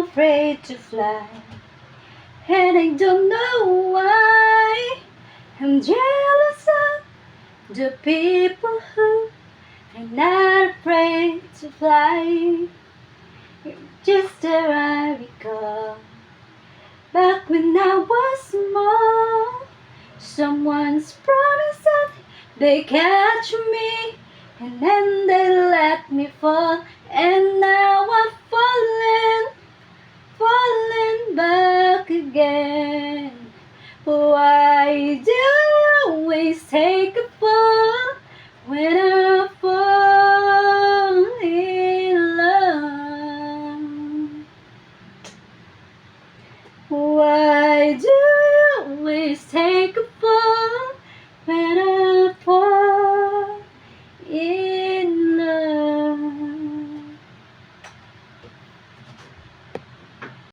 afraid to fly, and I don't know why. I'm jealous of the people who are not afraid to fly. Just there I recall, back when I was small, someone's promised that they catch me, and then they let me fall, and now I